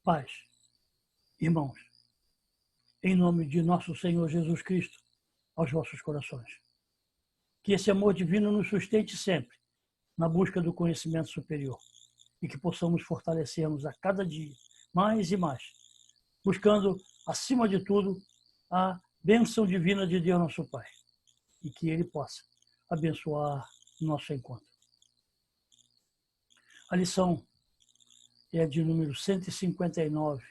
Paz, irmãos, em nome de nosso Senhor Jesus Cristo, aos vossos corações. Que esse amor divino nos sustente sempre na busca do conhecimento superior e que possamos fortalecermos a cada dia, mais e mais, buscando, acima de tudo, a bênção divina de Deus nosso Pai e que Ele possa abençoar nosso encontro. A lição é de número 159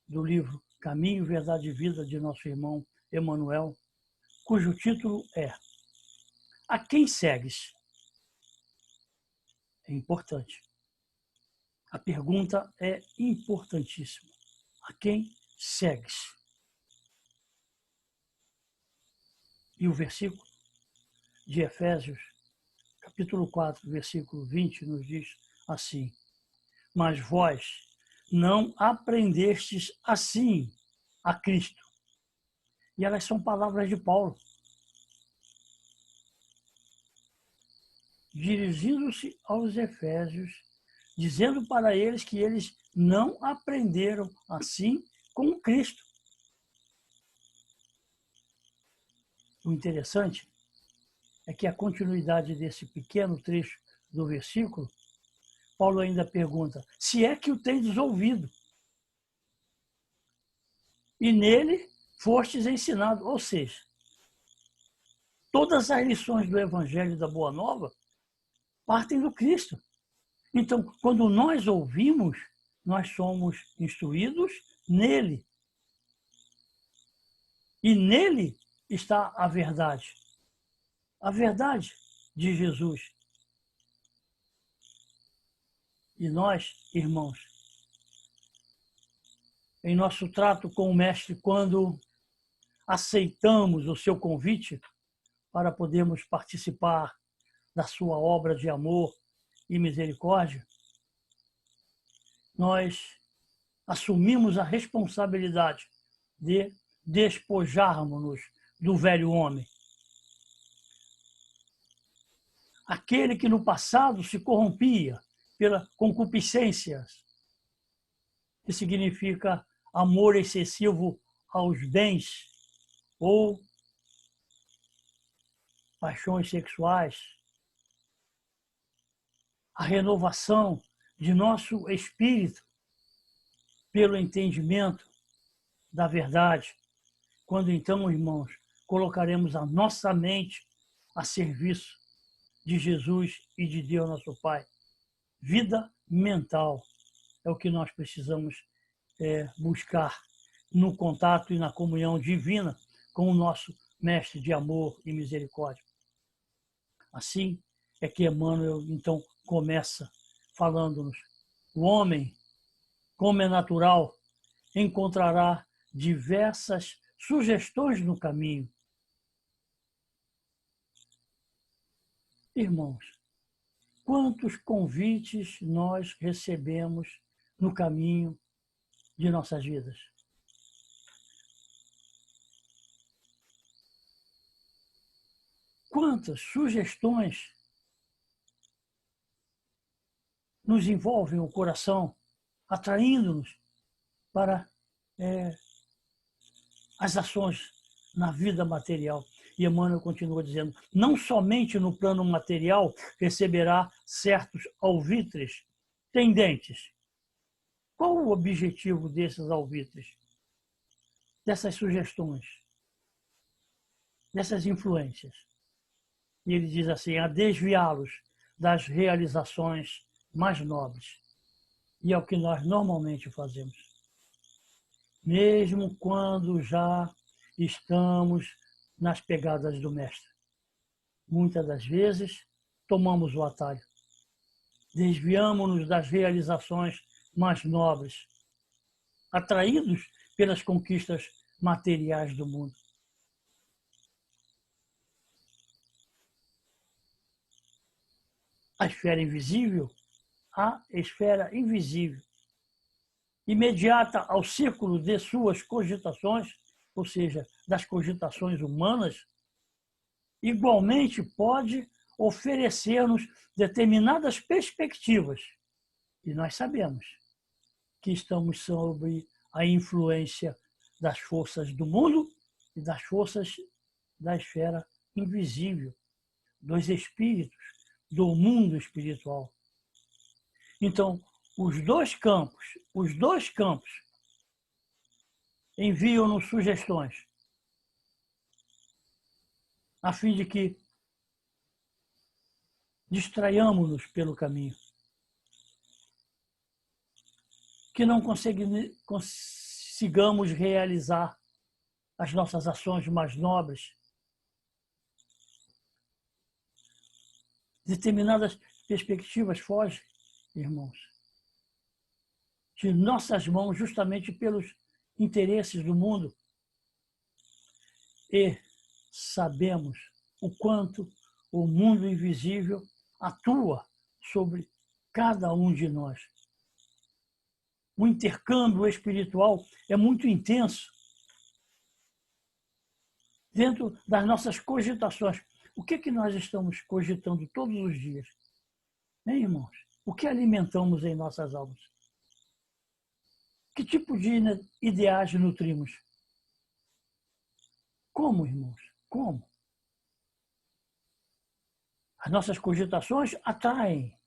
do livro Caminho, Verdade e Vida de nosso irmão Emmanuel, cujo título é A quem segues? É importante. A pergunta é importantíssima. A quem segues? E o versículo de Efésios, capítulo 4, versículo 20, nos diz assim: Mas vós não aprendestes assim a Cristo. E elas são palavras de Paulo, dirigindo-se aos Efésios, dizendo para eles que eles não aprenderam assim com Cristo. O interessante é que a continuidade desse pequeno trecho do versículo, Paulo ainda pergunta, se é que o tendes ouvido, e nele fostes ensinado, ou seja, todas as lições do Evangelho da Boa Nova partem do Cristo. Então, quando nós ouvimos, nós somos instruídos nele. E nele está a verdade de Jesus. E nós, irmãos, em nosso trato com o Mestre, quando aceitamos o seu convite para podermos participar da sua obra de amor e misericórdia, nós assumimos a responsabilidade de despojarmos-nos do velho homem. Aquele que no passado se corrompia pela concupiscência, que significa amor excessivo aos bens ou paixões sexuais, a renovação de nosso espírito pelo entendimento da verdade, quando então, irmãos, colocaremos a nossa mente a serviço de Jesus e de Deus nosso Pai. Vida mental é o que nós precisamos buscar no contato e na comunhão divina com o nosso Mestre de amor e misericórdia. Assim é que Emmanuel, então, começa falando-nos. O homem, como é natural, encontrará diversas sugestões no caminho. Irmãos, quantos convites nós recebemos no caminho de nossas vidas? Quantas sugestões nos envolvem o coração, atraindo-nos para as ações na vida material. E Emmanuel continua dizendo, não somente no plano material receberá certos alvitres tendentes. Qual o objetivo desses alvitres? Dessas sugestões, dessas influências? E ele diz assim, a desviá-los das realizações mais nobres. E é o que nós normalmente fazemos. Mesmo quando já estamos nas pegadas do Mestre. Muitas das vezes, tomamos o atalho. Desviamos-nos das realizações mais nobres, atraídos pelas conquistas materiais do mundo. A esfera invisível, a esfera invisível, imediata ao círculo de suas cogitações, ou seja, das cogitações humanas, igualmente pode oferecer-nos determinadas perspectivas. E nós sabemos que estamos sob a influência das forças do mundo e das forças da esfera invisível, dos espíritos, do mundo espiritual. Então, os dois campos enviam-nos sugestões, a fim de que distraiamos-nos pelo caminho, que não consigamos realizar as nossas ações mais nobres. Determinadas perspectivas fogem, irmãos, de nossas mãos justamente pelos interesses do mundo. E sabemos o quanto o mundo invisível atua sobre cada um de nós. O intercâmbio espiritual é muito intenso. Dentro das nossas cogitações, o que nós estamos cogitando todos os dias? Hein, irmãos? O que alimentamos em nossas almas? Que tipo de ideais nutrimos? Como, irmãos? Como? As nossas cogitações atraem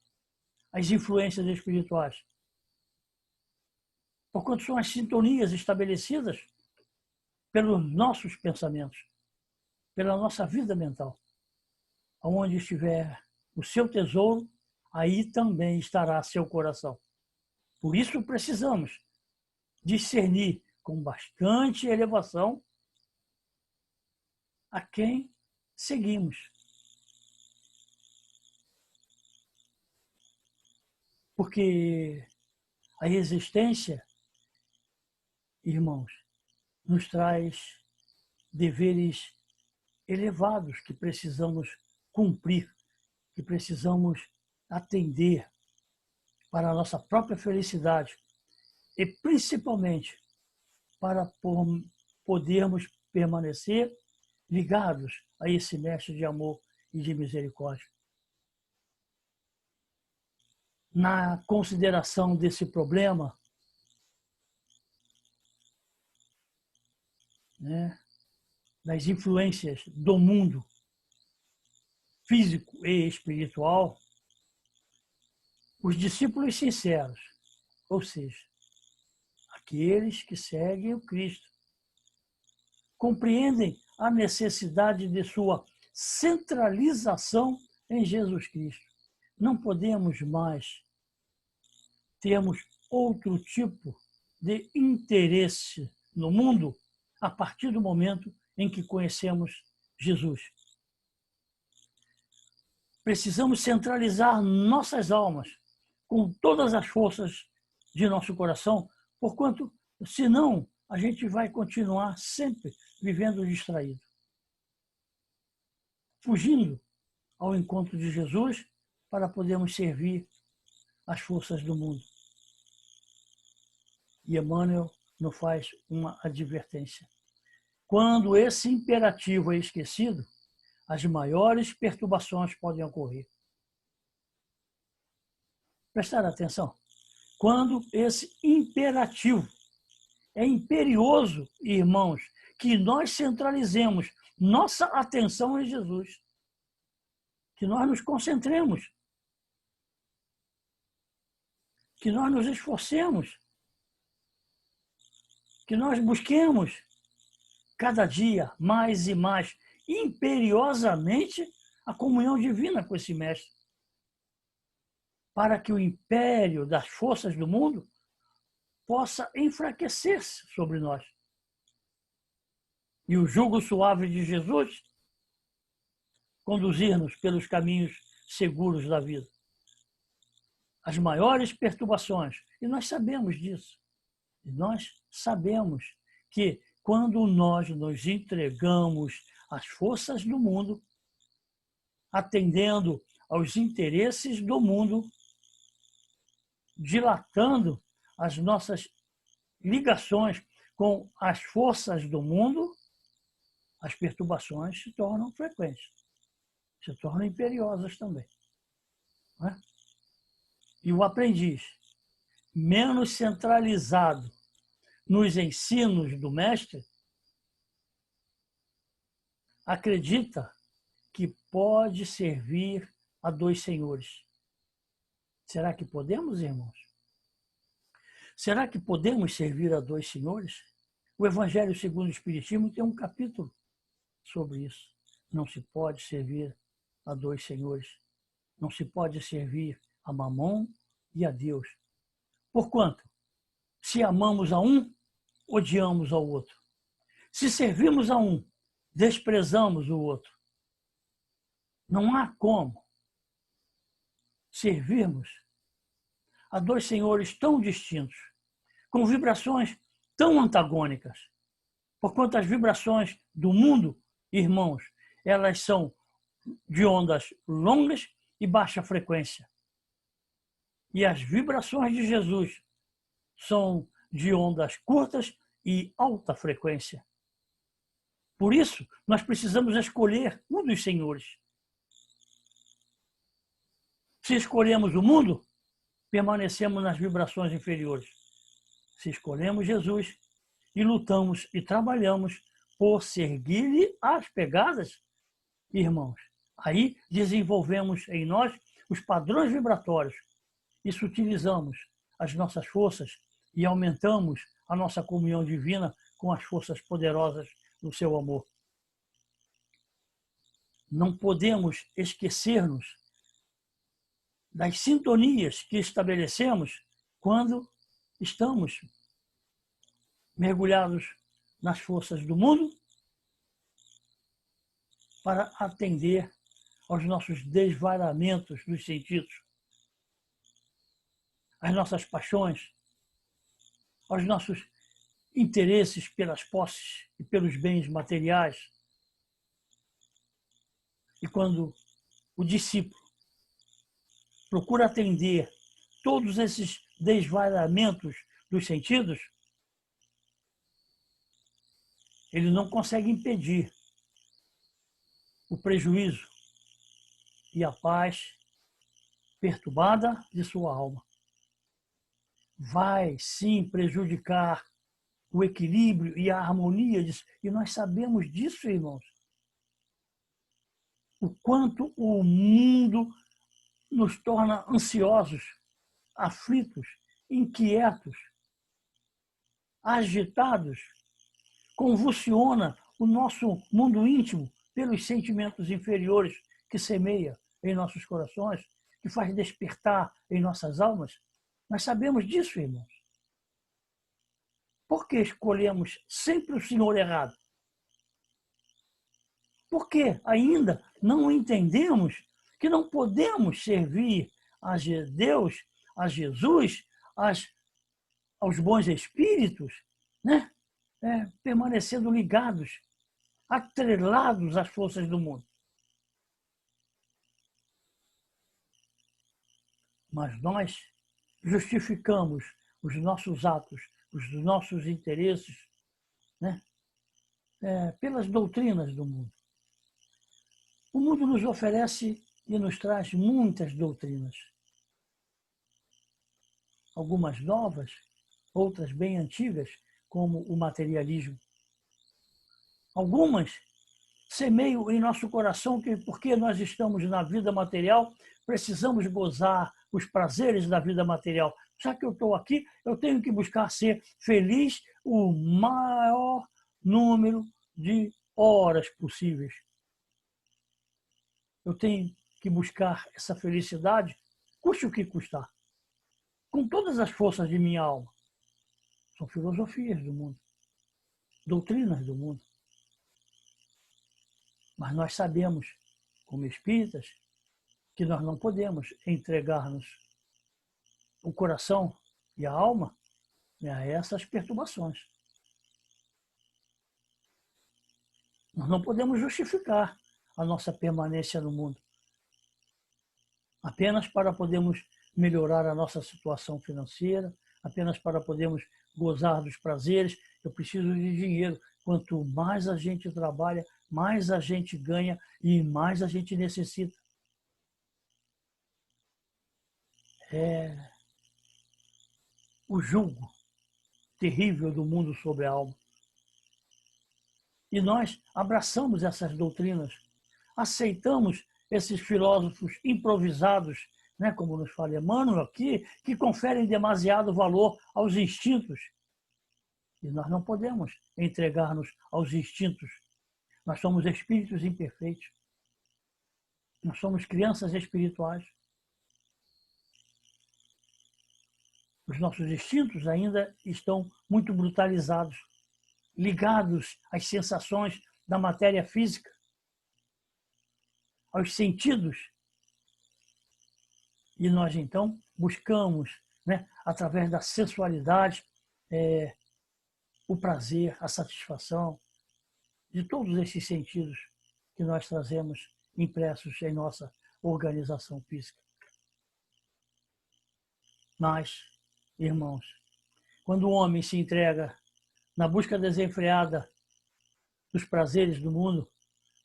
as influências espirituais, porquanto são as sintonias estabelecidas pelos nossos pensamentos, pela nossa vida mental. Onde estiver o seu tesouro, aí também estará seu coração. Por isso precisamos discernir com bastante elevação a quem seguimos. Porque a existência, irmãos, nos traz deveres elevados que precisamos cumprir, que precisamos atender para a nossa própria felicidade e principalmente para podermos permanecer ligados a esse mestre de amor e de misericórdia. Na consideração desse problema, né, das influências do mundo físico e espiritual, os discípulos sinceros, ou seja, aqueles que seguem o Cristo, compreendem a necessidade de sua centralização em Jesus Cristo. Não podemos mais termos outro tipo de interesse no mundo a partir do momento em que conhecemos Jesus. Precisamos centralizar nossas almas com todas as forças de nosso coração, porquanto, senão, a gente vai continuar sempre vivendo distraído, fugindo ao encontro de Jesus para podermos servir as forças do mundo. E Emmanuel nos faz uma advertência. Quando esse imperativo é esquecido, as maiores perturbações podem ocorrer. Prestar atenção. Quando esse imperativo é imperioso, irmãos, que nós centralizemos nossa atenção em Jesus, que nós nos concentremos, que nós nos esforcemos, que nós busquemos cada dia mais e mais imperiosamente a comunhão divina com esse mestre, para que o império das forças do mundo possa enfraquecer-se sobre nós. E o jugo suave de Jesus conduzir-nos pelos caminhos seguros da vida. As maiores perturbações, e nós sabemos disso, e nós sabemos que quando nós nos entregamos às forças do mundo, atendendo aos interesses do mundo, dilatando as nossas ligações com as forças do mundo, as perturbações se tornam frequentes, se tornam imperiosas também. Não é? E o aprendiz menos centralizado nos ensinos do Mestre, acredita que pode servir a dois senhores. Será que podemos, irmãos? Será que podemos servir a dois senhores? O Evangelho segundo o Espiritismo tem um capítulo sobre isso. Não se pode servir a dois senhores. Não se pode servir a Mamon e a Deus. Porquanto, se amamos a um, odiamos ao outro. Se servimos a um, desprezamos o outro. Não há como servirmos a dois senhores tão distintos, com vibrações tão antagônicas. Porquanto as vibrações do mundo, irmãos, elas são de ondas longas e baixa frequência. E as vibrações de Jesus são de ondas curtas e alta frequência. Por isso, nós precisamos escolher um dos senhores. Se escolhemos o mundo, permanecemos nas vibrações inferiores. Se escolhemos Jesus e lutamos e trabalhamos por seguir-lhe as pegadas, irmãos, aí desenvolvemos em nós os padrões vibratórios e sutilizamos as nossas forças e aumentamos a nossa comunhão divina com as forças poderosas do seu amor. Não podemos esquecer-nos das sintonias que estabelecemos quando estamos mergulhados nas forças do mundo para atender aos nossos desvaramentos dos sentidos, às nossas paixões, aos nossos interesses pelas posses e pelos bens materiais. E quando o discípulo procura atender todos esses desvaramentos dos sentidos, ele não consegue impedir o prejuízo e a paz perturbada de sua alma. Vai, sim, prejudicar o equilíbrio e a harmonia disso. E nós sabemos disso, irmãos. O quanto o mundo nos torna ansiosos, aflitos, inquietos, agitados, convulsiona o nosso mundo íntimo pelos sentimentos inferiores que semeia em nossos corações, que faz despertar em nossas almas. Nós sabemos disso, irmãos. Por que escolhemos sempre o senhor errado? Por que ainda não entendemos que não podemos servir a Deus, a Jesus, aos bons espíritos, né? Permanecendo ligados, atrelados às forças do mundo. Mas nós justificamos os nossos atos, os nossos interesses, né? Pelas doutrinas do mundo. O mundo nos oferece e nos traz muitas doutrinas. Algumas novas, outras bem antigas, como o materialismo. Algumas semeiam em nosso coração que, porque nós estamos na vida material, precisamos gozar os prazeres da vida material. Já que eu estou aqui, eu tenho que buscar ser feliz o maior número de horas possíveis. Eu tenho que buscar essa felicidade, custe o que custar, com todas as forças de minha alma. São filosofias do mundo, doutrinas do mundo. Mas nós sabemos, como espíritas, que nós não podemos entregar-nos o coração e a alma a essas perturbações. Nós não podemos justificar a nossa permanência no mundo apenas para podermos melhorar a nossa situação financeira, apenas para podermos gozar dos prazeres. Eu preciso de dinheiro. Quanto mais a gente trabalha, mais a gente ganha e mais a gente necessita. o jugo terrível do mundo sobre a alma. E nós abraçamos essas doutrinas, aceitamos esses filósofos improvisados, né, como nos fala Emmanuel aqui, que conferem demasiado valor aos instintos. E nós não podemos entregar-nos aos instintos. Nós somos espíritos imperfeitos. Nós somos crianças espirituais. Os nossos instintos ainda estão muito brutalizados, ligados às sensações da matéria física, aos sentidos. E nós, então, buscamos, né, através da sensualidade, o prazer, a satisfação de todos esses sentidos que nós trazemos impressos em nossa organização física. Mas, irmãos, quando o homem se entrega na busca desenfreada dos prazeres do mundo,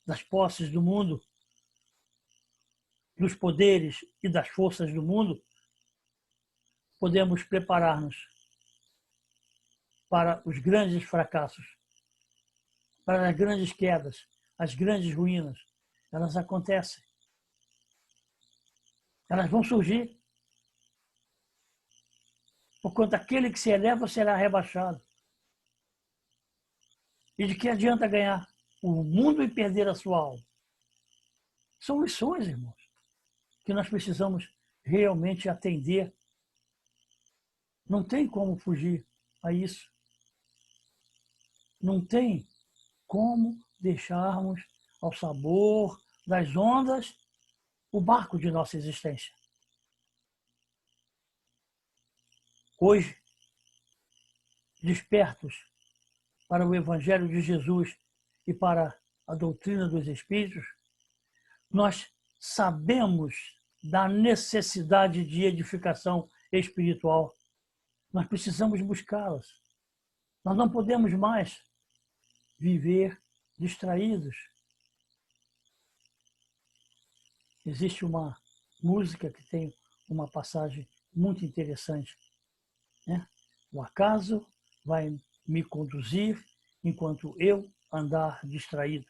das posses do mundo, dos poderes e das forças do mundo, podemos preparar-nos para os grandes fracassos, para as grandes quedas, as grandes ruínas. Elas acontecem. Elas vão surgir. Porquanto aquele que se eleva será rebaixado. E de que adianta ganhar o mundo e perder a sua alma? São lições, irmãos, que nós precisamos realmente atender. Não tem como fugir a isso. Não tem como deixarmos ao sabor das ondas o barco de nossa existência. Hoje, despertos para o Evangelho de Jesus e para a doutrina dos Espíritos, nós sabemos da necessidade de edificação espiritual. Nós precisamos buscá-las. Nós não podemos mais viver distraídos. Existe uma música que tem uma passagem muito interessante, né? O acaso vai me conduzir enquanto eu andar distraído.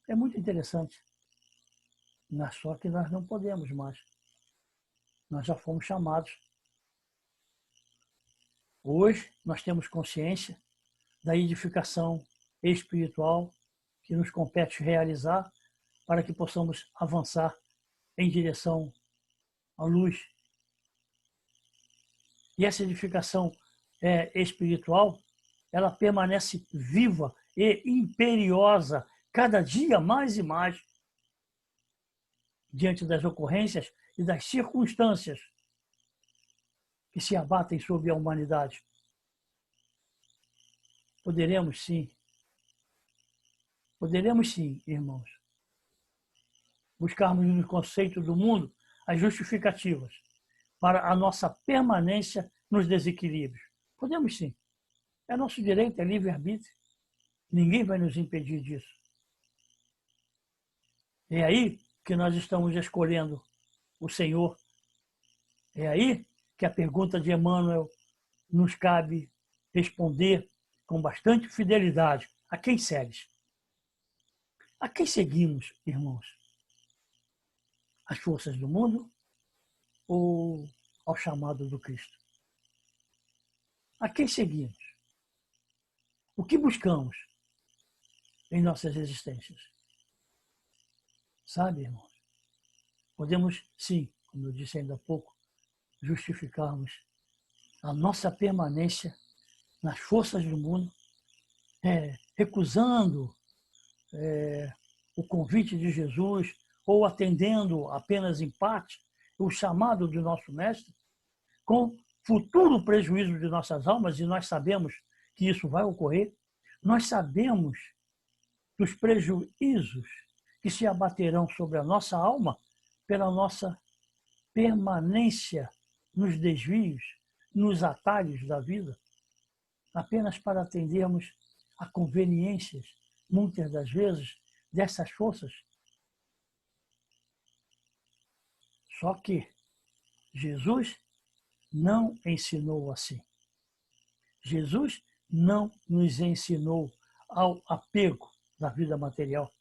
É muito interessante. Só que nós não podemos mais. Nós já fomos chamados. Hoje nós temos consciência da edificação espiritual que nos compete realizar para que possamos avançar em direção à luz. E essa edificação espiritual, ela permanece viva e imperiosa, cada dia mais e mais, diante das ocorrências e das circunstâncias que se abatem sobre a humanidade. Poderemos sim, irmãos, buscarmos no conceito do mundo as justificativas para a nossa permanência nos desequilíbrios. Podemos sim. É nosso direito, é livre-arbítrio. Ninguém vai nos impedir disso. É aí que nós estamos escolhendo o Senhor. É aí que a pergunta de Emmanuel nos cabe responder com bastante fidelidade. A quem segues? A quem seguimos, irmãos? As forças do mundo ou ao chamado do Cristo? A quem seguimos? O que buscamos em nossas existências? Sabe, irmãos? Podemos, sim, como eu disse ainda há pouco, justificarmos a nossa permanência nas forças do mundo, recusando o convite de Jesus ou atendendo apenas em parte o chamado do nosso Mestre, com futuro prejuízo de nossas almas, e nós sabemos que isso vai ocorrer. Nós sabemos dos prejuízos que se abaterão sobre a nossa alma pela nossa permanência nos desvios, nos atalhos da vida, apenas para atendermos a conveniências, muitas das vezes, dessas forças. Só que Jesus não ensinou assim. Jesus não nos ensinou ao apego da vida material.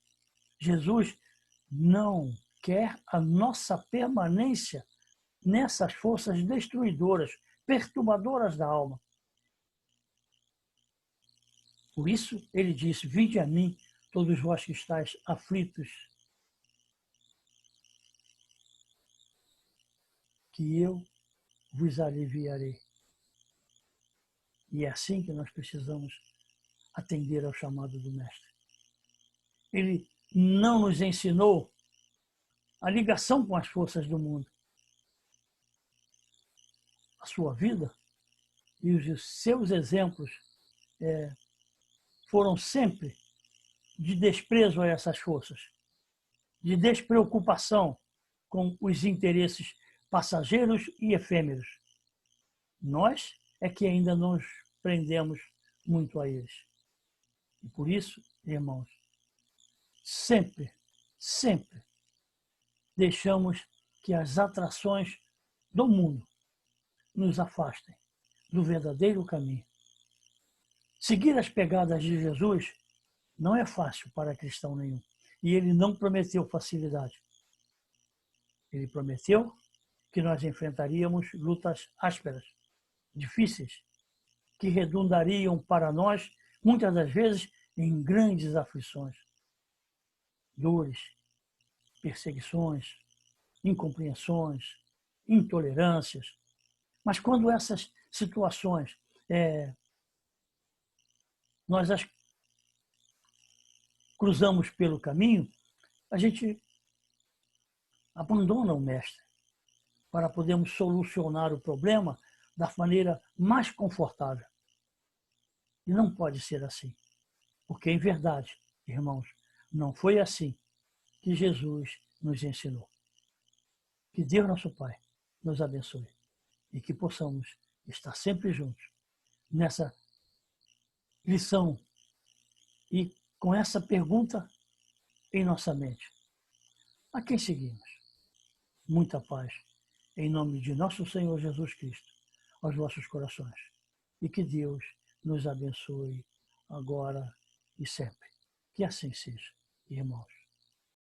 Jesus não quer a nossa permanência nessas forças destruidoras, perturbadoras da alma. Por isso, ele disse: vinde a mim, todos vós que estáis aflitos, que eu vos aliviarei. E é assim que nós precisamos atender ao chamado do Mestre. Ele não nos ensinou a ligação com as forças do mundo. A sua vida e os seus exemplos foram sempre de desprezo a essas forças, de despreocupação com os interesses passageiros e efêmeros. Nós é que ainda nos prendemos muito a eles. E por isso, irmãos, sempre deixamos que as atrações do mundo nos afastem do verdadeiro caminho. Seguir as pegadas de Jesus não é fácil para cristão nenhum. E ele não prometeu facilidade. Ele prometeu que nós enfrentaríamos lutas ásperas, difíceis, que redundariam para nós, muitas das vezes, em grandes aflições, dores, perseguições, incompreensões, intolerâncias. Mas quando essas situações nós as cruzamos pelo caminho, a gente abandona o Mestre para podermos solucionar o problema da maneira mais confortável. E não pode ser assim, porque, em verdade, irmãos, não foi assim que Jesus nos ensinou. Que Deus, nosso Pai, nos abençoe e que possamos estar sempre juntos nessa lição e com essa pergunta em nossa mente: a quem seguimos? Muita paz, em nome de nosso Senhor Jesus Cristo, aos vossos corações. E que Deus nos abençoe agora e sempre. Que assim seja, irmãos.